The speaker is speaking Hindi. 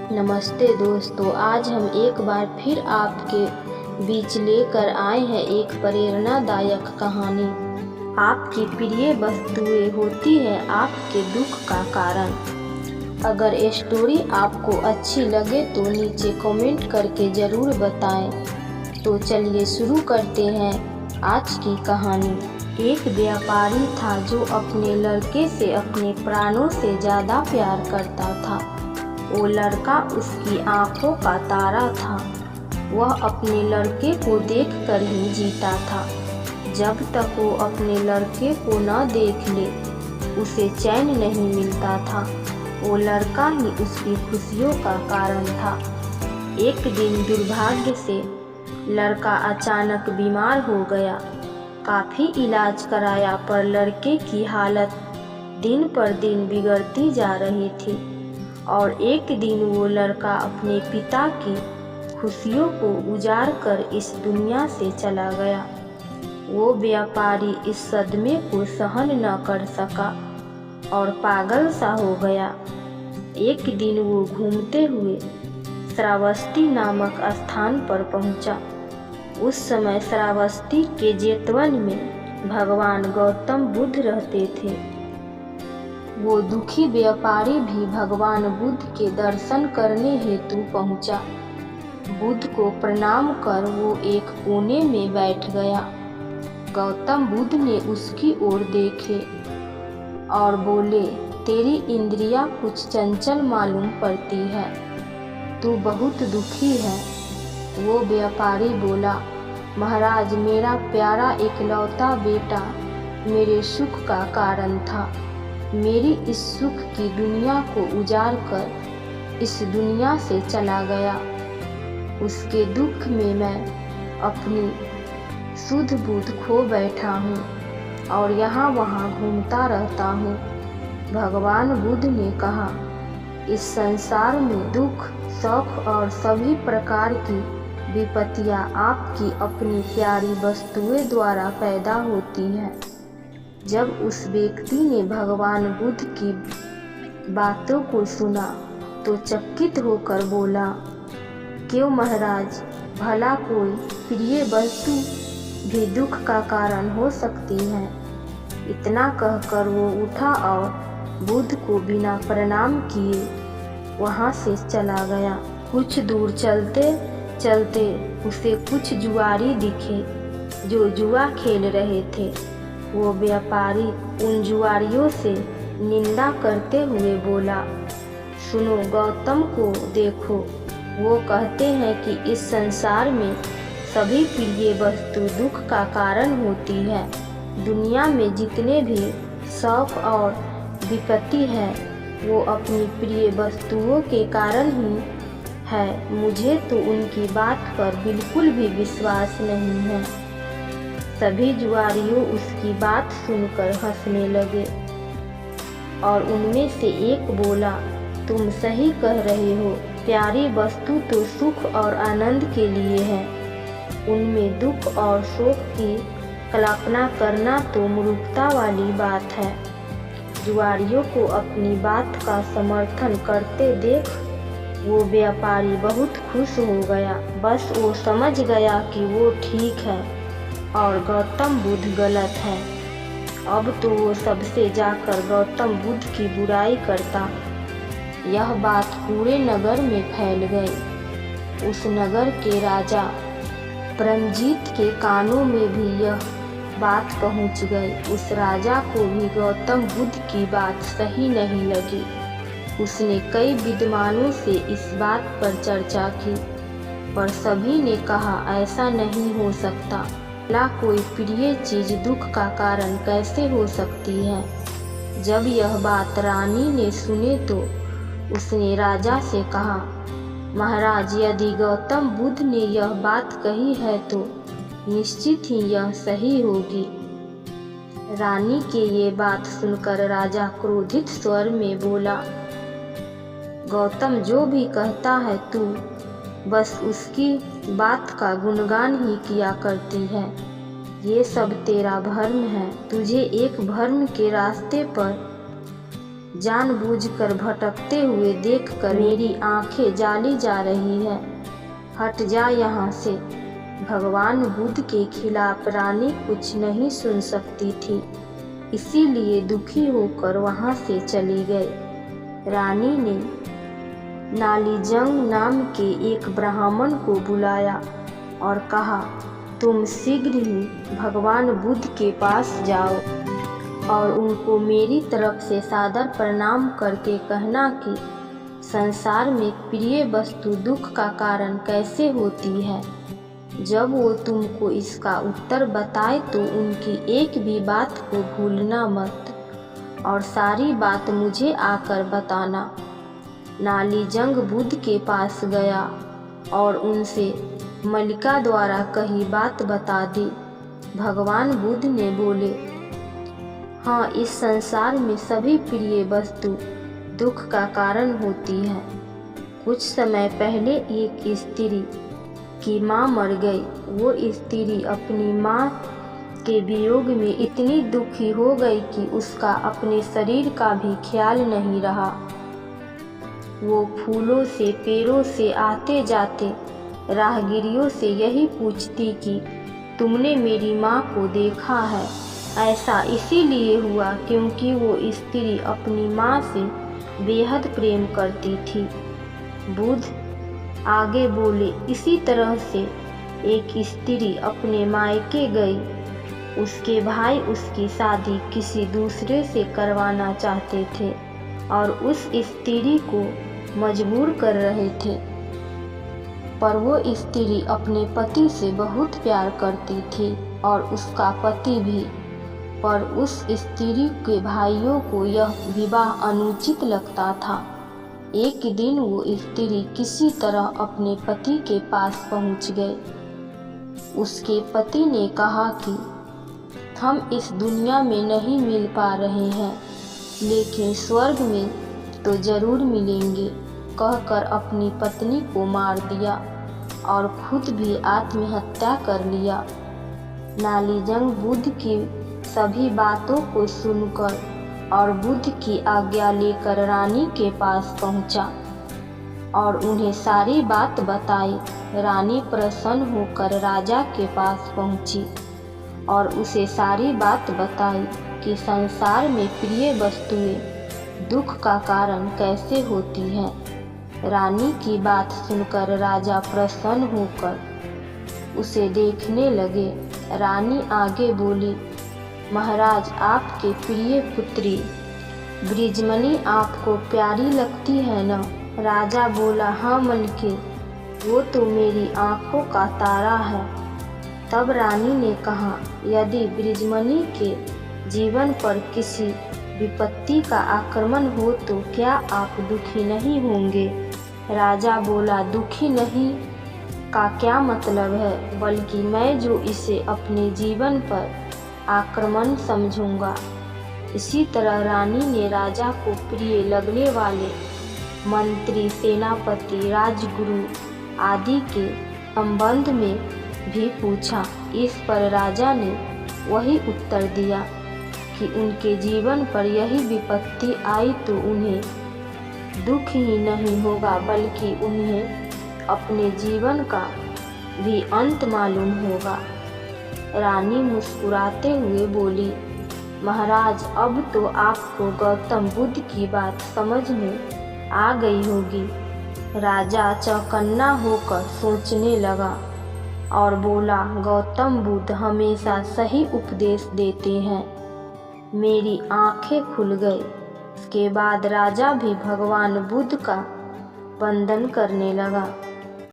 नमस्ते दोस्तों, आज हम एक बार फिर आपके बीच लेकर आए हैं एक प्रेरणादायक कहानी। आपकी प्रिय वस्तुएं होती है आपके दुख का कारण। अगर ये स्टोरी आपको अच्छी लगे तो नीचे कमेंट करके ज़रूर बताएं। तो चलिए शुरू करते हैं आज की कहानी। एक व्यापारी था जो अपने लड़के से अपने प्राणों से ज़्यादा प्यार करता था। वो लड़का उसकी आंखों का तारा था। वह अपने लड़के को देखकर ही जीता था। जब तक वो अपने लड़के को न देख ले उसे चैन नहीं मिलता था। वो लड़का ही उसकी खुशियों का कारण था। एक दिन दुर्भाग्य से लड़का अचानक बीमार हो गया। काफ़ी इलाज कराया पर लड़के की हालत दिन पर दिन बिगड़ती जा रही थी। और एक दिन वो लड़का अपने पिता की खुशियों को उजाड़ कर इस दुनिया से चला गया। वो व्यापारी इस सदमे को सहन न कर सका और पागल सा हो गया। एक दिन वो घूमते हुए श्रावस्ती नामक स्थान पर पहुंचा। उस समय श्रावस्ती के जेतवन में भगवान गौतम बुद्ध रहते थे। वो दुखी व्यापारी भी भगवान बुद्ध के दर्शन करने हेतु पहुंचा। बुद्ध को प्रणाम कर वो एक कोने में बैठ गया। गौतम बुद्ध ने उसकी ओर देखे और बोले, तेरी इंद्रियां कुछ चंचल मालूम पड़ती है, तू बहुत दुखी है। वो व्यापारी बोला, महाराज, मेरा प्यारा इकलौता बेटा मेरे सुख का कारण था। मेरी इस सुख की दुनिया को उजाड़ कर इस दुनिया से चला गया। उसके दुख में मैं अपनी शुद्ध बुद्ध खो बैठा हूँ और यहाँ वहाँ घूमता रहता हूँ। भगवान बुद्ध ने कहा, इस संसार में दुख, शौक और सभी प्रकार की विपत्तियाँ आपकी अपनी प्यारी वस्तुएं द्वारा पैदा होती हैं। जब उस व्यक्ति ने भगवान बुद्ध की बातों को सुना तो चकित होकर बोला, क्यों महाराज, भला कोई प्रिय वस्तु भी दुख का कारण हो सकती है। इतना कहकर वो उठा और बुद्ध को बिना प्रणाम किए वहाँ से चला गया। कुछ दूर चलते चलते उसे कुछ जुआरी दिखे जो जुआ खेल रहे थे। वो व्यापारी उन जुआरियों से निंदा करते हुए बोला, सुनो, गौतम को देखो, वो कहते हैं कि इस संसार में सभी प्रिय वस्तु दुख का कारण होती है। दुनिया में जितने भी शौक और विपत्ति है वो अपनी प्रिय वस्तुओं के कारण ही है। मुझे तो उनकी बात पर बिल्कुल भी विश्वास नहीं है। सभी जुआरियों उसकी बात सुनकर हंसने लगे और उनमें से एक बोला, तुम सही कह रहे हो। प्यारी वस्तु तो सुख और आनंद के लिए है। उनमें दुख और शोक की कल्पना करना तो मूर्खता वाली बात है। जुआरियों को अपनी बात का समर्थन करते देख वो व्यापारी बहुत खुश हो गया। बस वो समझ गया कि वो ठीक है और गौतम बुद्ध गलत है। अब तो वो सबसे जाकर गौतम बुद्ध की बुराई करता। यह बात पूरे नगर में फैल गई। उस नगर के राजा परमजीत के कानों में भी यह बात पहुंच गई। उस राजा को भी गौतम बुद्ध की बात सही नहीं लगी। उसने कई विद्वानों से इस बात पर चर्चा की पर सभी ने कहा, ऐसा नहीं हो सकता। भला कोई प्रिय चीज दुख का कारण कैसे हो सकती है। जब यह बात रानी ने सुने तो उसने राजा से कहा, महाराज, यदि गौतम बुद्ध ने यह बात कही है तो निश्चित ही यह सही होगी। रानी के ये बात सुनकर राजा क्रोधित स्वर में बोला, गौतम जो भी कहता है तू बस उसकी बात का गुणगान ही किया करती है। ये सब तेरा भ्रम है। तुझे एक भ्रम के रास्ते पर जानबूझकर भटकते हुए देखकर मेरी आंखें जाली जा रही है। हट जा यहाँ से। भगवान बुद्ध के खिलाफ रानी कुछ नहीं सुन सकती थी, इसीलिए दुखी होकर वहाँ से चली गई। रानी ने नालीजंग नाम के एक ब्राह्मण को बुलाया और कहा, तुम शीघ्र ही भगवान बुद्ध के पास जाओ और उनको मेरी तरफ से सादर प्रणाम करके कहना कि संसार में प्रिय वस्तु दुख का कारण कैसे होती है। जब वो तुमको इसका उत्तर बताए तो उनकी एक भी बात को भूलना मत और सारी बात मुझे आकर बताना। नालीजंग बुद्ध के पास गया और उनसे मलिका द्वारा कही बात बता दी। भगवान बुद्ध ने बोले, हाँ, इस संसार में सभी प्रिय वस्तु दुख का कारण होती है। कुछ समय पहले एक स्त्री की माँ मर गई। वो स्त्री अपनी माँ के वियोग में इतनी दुखी हो गई कि उसका अपने शरीर का भी ख्याल नहीं रहा। वो फूलों से, पेड़ों से आते जाते राहगीरों से यही पूछती कि तुमने मेरी माँ को देखा है। ऐसा इसीलिए हुआ क्योंकि वो स्त्री अपनी माँ से बेहद प्रेम करती थी। बुद्ध आगे बोले, इसी तरह से एक स्त्री अपने मायके गई। उसके भाई उसकी शादी किसी दूसरे से करवाना चाहते थे और उस स्त्री को मजबूर कर रहे थे, पर वो स्त्री अपने पति से बहुत प्यार करती थी और उसका पति भी। पर उस स्त्री के भाइयों को यह विवाह अनुचित लगता था। एक दिन वो स्त्री किसी तरह अपने पति के पास पहुंच गई। उसके पति ने कहा कि हम इस दुनिया में नहीं मिल पा रहे हैं, लेकिन स्वर्ग में तो जरूर मिलेंगे, कहकर अपनी पत्नी को मार दिया और खुद भी आत्महत्या कर लिया। नालीजंग बुद्ध की सभी बातों को सुनकर और बुद्ध की आज्ञा लेकर रानी के पास पहुंचा और उन्हें सारी बात बताई। रानी प्रसन्न होकर राजा के पास पहुंची और उसे सारी बात बताई कि संसार में प्रिय वस्तुएं दुख का कारण कैसे होती हैं। रानी की बात सुनकर राजा प्रसन्न होकर उसे देखने लगे। रानी आगे बोली, महाराज, आपके प्रिय पुत्री बृजमणि आपको प्यारी लगती है न? राजा बोला, हाँ मलिके, वो तो मेरी आँखों का तारा है। तब रानी ने कहा, यदि बृजमणि के जीवन पर किसी विपत्ति का आक्रमण हो तो क्या आप दुखी नहीं होंगे? राजा बोला, दुखी नहीं का क्या मतलब है, बल्कि मैं जो इसे अपने जीवन पर आक्रमण समझूंगा। इसी तरह रानी ने राजा को प्रिय लगने वाले मंत्री, सेनापति, राजगुरु आदि के संबंध में भी पूछा। इस पर राजा ने वही उत्तर दिया कि उनके जीवन पर यही विपत्ति आई तो उन्हें दुख ही नहीं होगा, बल्कि उन्हें अपने जीवन का भी अंत मालूम होगा। रानी मुस्कुराते हुए बोली, महाराज, अब तो आपको गौतम बुद्ध की बात समझ में आ गई होगी। राजा चौकन्ना होकर सोचने लगा और बोला, गौतम बुद्ध हमेशा सही उपदेश देते हैं। मेरी आंखें खुल गई। इसके बाद राजा भी भगवान बुद्ध का वंदन करने लगा।